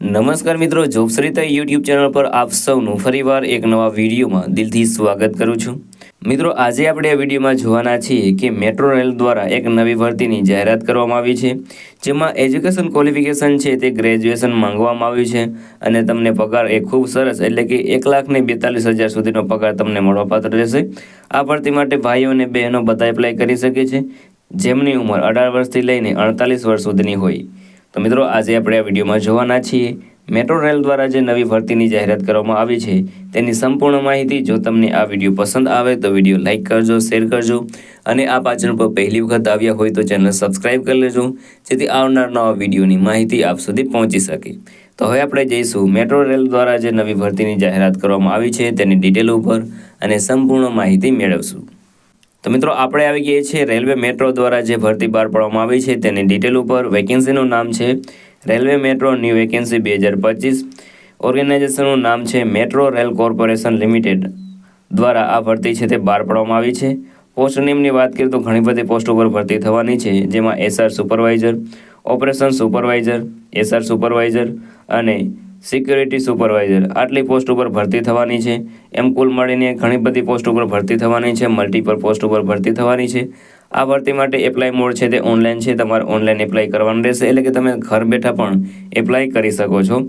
નમસ્કાર મિત્રો, જોબશ્રીતા YouTube channel પર આપ સૌનું ફરીવાર એક નવા વિડીયોમાં દિલથી સ્વાગત કરું છું। મિત્રો, આજે આપણે આ વિડીયોમાં જોવાના છીએ કે મેટ્રો રેલ દ્વારા એક નવી ભરતીની જાહેરાત કરવામાં આવી છે, જેમાં એજ્યુકેશન ક્વોલિફિકેશન છે તે ગ્રેજ્યુએશન માંગવામાં આવ્યું છે અને તમને પગાર એ ખૂબ સરસ એટલે કે 1,42,000 સુધીનો પગાર તમને મળવાપાત્ર રહેશે। આ ભરતી માટે ભાઈઓ અને બહેનો બધા એપ્લાય કરી શકે છે, જેમની ઉંમર 18 વર્ષથી લઈને 48 વર્ષ સુધીની હોય। તો મિત્રો, આજે આપણે આ વિડીયોમાં જોવાના છીએ મેટ્રો રેલ દ્વારા જે નવી ભરતીની જાહેરાત કરવામાં આવી છે તેની સંપૂર્ણ માહિતી। જો તમને આ વિડીયો પસંદ આવે તો વિડીયો લાઇક કરજો, શેર કરજો અને આ ચેનલ પર પહેલી વખત આવ્યા હોય તો ચેનલ સબસ્ક્રાઇબ કરી લેજો, જેથી આવનાર નવા વિડીયોની માહિતી આપ સુધી પહોંચી શકે। તો હવે આપણે જઈશું મેટ્રો રેલ દ્વારા જે નવી ભરતીની જાહેરાત કરવામાં આવી છે તેની ડિટેલ ઉપર અને સંપૂર્ણ માહિતી મેળવશું। તો મિત્રો, આપણે આવી ગયા છીએ રેલવે મેટ્રો દ્વારા જે ભરતી બહાર પાડવામાં આવી છે તેની ડિટેલ ઉપર। વેકેન્સીનું નામ છે રેલવે મેટ્રો ન્યૂ વેકેન્સી 2025। ઓર્ગેનાઇઝેશનનું નામ છે મેટ્રો રેલ કોર્પોરેશન લિમિટેડ દ્વારા આ ભરતી છે તે બહાર પાડવામાં આવી છે। પોસ્ટ નેમની વાત કરીએ તો ઘણી બધી પોસ્ટ ઉપર ભરતી થવાની છે, જેમાં SR supervisor, operation supervisor, SR supervisor અને સિક્યુરિટી સુપરવાઇઝર આટલી પોસ્ટ ઉપર ભરતી થવાની છે। એમ કુલ મળીને ઘણી બધી પોસ્ટ ઉપર ભરતી થવાની છે, મલ્ટીપલ પોસ્ટ ઉપર ભરતી થવાની છે। આ ભરતી માટે એપ્લાય મોડ છે તે ઓનલાઈન છે, તમારે ઓનલાઈન એપ્લાય કરવાનું રહેશે, એટલે કે તમે ઘર બેઠા પણ એપ્લાય કરી શકો છો।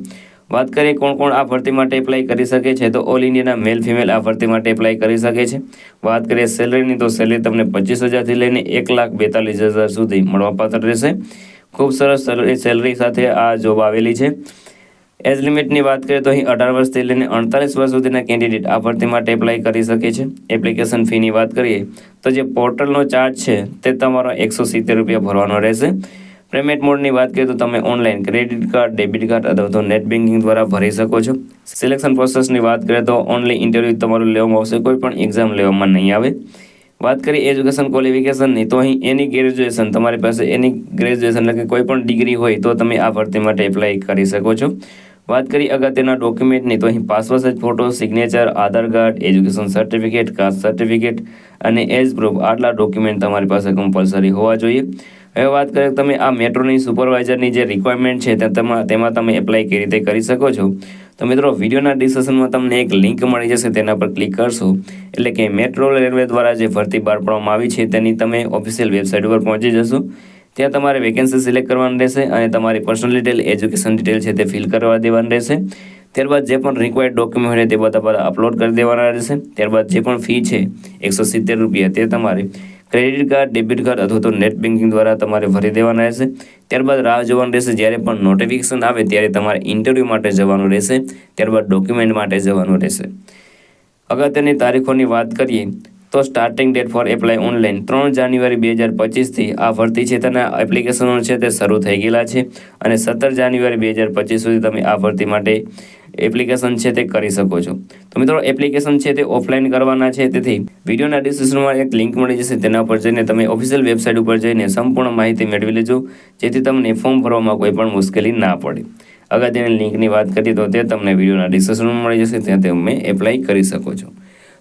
વાત કરીએ કોણ કોણ આ ભરતી માટે એપ્લાય કરી શકે છે, તો ઓલ ઇન્ડિયાના મેલ ફિમેલ આ ભરતી માટે એપ્લાય કરી શકે છે। વાત કરીએ સેલરીની તો સેલરી તમને 25,000થી લઈને 1,42,000 સુધી મળવાપાત્ર રહેશે। ખૂબ સરસ સેલરી સાથે આ જોબ આવેલી છે। એજ લિમિટની વાત કરીએ તો અહીં 18 વર્ષથી લઈને 48 વર્ષ સુધીના કેન્ડિડેટ આ ભરતી માટે એપ્લાય કરી શકે છે। એપ્લિકેશન ફીની વાત કરીએ તો જે પોર્ટલનો ચાર્જ છે તે તમારો 170 રૂપિયા ભરવાનો રહેશે। પેમેન્ટ મોડની વાત કરીએ તો તમે online credit card, debit card અથવા તો નેટ બેન્કિંગ દ્વારા ભરી શકો છો। સિલેક્શન પ્રોસેસની વાત કરીએ તો ઓનલી ઇન્ટરવ્યૂ તમારું લેવામાં આવશે, કોઈ પણ એક્ઝામ લેવામાં નહીં આવે। વાત કરીએ એજ્યુકેશન ક્વોલિફિકેશનની તો અહીં એની ગ્રેજ્યુએશન, તમારી પાસે એની ગ્રેજ્યુએશન એટલે કે કોઈ પણ ડિગ્રી હોય તો તમે આ ભરતી માટે એપ્લાય કરી શકો છો। વાત કરીએ અગત્યના ડોક્યુમેન્ટની તો અહીં passport size photo, signature, Aadhaar card, education certificate, caste certificate અને એજ પ્રૂફ આટલા ડોક્યુમેન્ટ તમારી પાસે કમ્પલસરી હોવા જોઈએ। હવે વાત કરીએ તમે આ મેટ્રોની સુપરવાઇઝરની જે રિક્વાયરમેન્ટ છે તેમાં તમે એપ્લાય કેવી રીતે કરી શકો છો, તો મિત્રો વિડીયોના ડિસ્ક્રિપ્શનમાં તમને એક લિંક મળી જશે, તેના પર ક્લિક કરશો એટલે કે મેટ્રો રેલવે દ્વારા જે ભરતી બહાર પાડવામાં આવી છે તેની તમે ઓફિશિયલ વેબસાઇટ ઉપર પહોંચી જશો। ત્યાં તમારે વેકેન્સી સિલેક્ટ કરવાની રહેશે અને તમારી પર્સનલ ડિટેલ, એજ્યુકેશન ડિટેલ છે તે ફિલ કરવા દેવાની રહેશે। ત્યારબાદ જે પણ રિક્વાયર્ડ ડોક્યુમેન્ટ હોય તે બધા અપલોડ કરી દેવાના રહેશે। ત્યારબાદ જે પણ ફી છે 170 રૂપિયા તે તમારે ક્રેડિટ કાર્ડ, ડેબિટ કાર્ડ અથવા તો નેટ બેન્કિંગ દ્વારા તમારે ભરી દેવાના રહેશે। ત્યારબાદ રાહ જોવાનું રહેશે, જ્યારે પણ નોટિફિકેશન આવે ત્યારે તમારે ઇન્ટરવ્યૂ માટે જવાનું રહેશે, ત્યારબાદ ડોક્યુમેન્ટ માટે જવાનું રહેશે। અગત્યની તારીખોની વાત કરીએ તો starting date four apply online 3 જાન્યુઆરી 2025થી આ ભરતી છે તેના એપ્લિકેશનો છે તે શરૂ થઈ ગયેલા છે અને 17 જાન્યુઆરી 2025 સુધી તમે આ ભરતી માટે એપ્લિકેશન છે તે કરી શકો છો। તો મિત્રો, એપ્લિકેશન છે તે ઓફલાઈન કરવાના છે, તેથી વિડીયોના ડિસ્ક્રિપ્શનમાં એક લિંક મળી જશે, તેના પર જઈને તમે ઓફિશિયલ વેબસાઇટ ઉપર જઈને સંપૂર્ણ માહિતી મેળવી લેજો, જેથી તમને ફોર્મ ભરવામાં કોઈ પણ મુશ્કેલી ના પડે। અગત્યની લિંકની વાત કરીએ તો તે તમને વિડીયોના ડિસ્ક્રિપ્શનમાં મળી જશે, ત્યાં તમે એપ્લાય કરી શકો છો।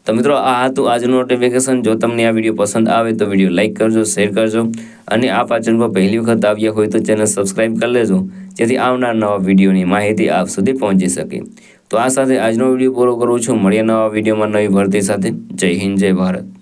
તો મિત્રો, આ હતું આજનું નોટિફિકેશન। જો તમને આ વિડીયો પસંદ આવે તો વિડીયો લાઇક કરજો, શેર કરજો અને આ ચેનલ પર પહેલી વખત આવ્યા હોય તો ચેનલ સબસ્ક્રાઇબ કરી લેજો, જેથી આવનાર નવા વિડીયોની માહિતી આપ સુધી પહોંચી શકે। તો આ સાથે આજનો વિડીયો પૂરો કરું છું। મળીએ નવા વિડીયોમાં નવી ભરતી સાથે। જય હિન્દ, જય ભારત।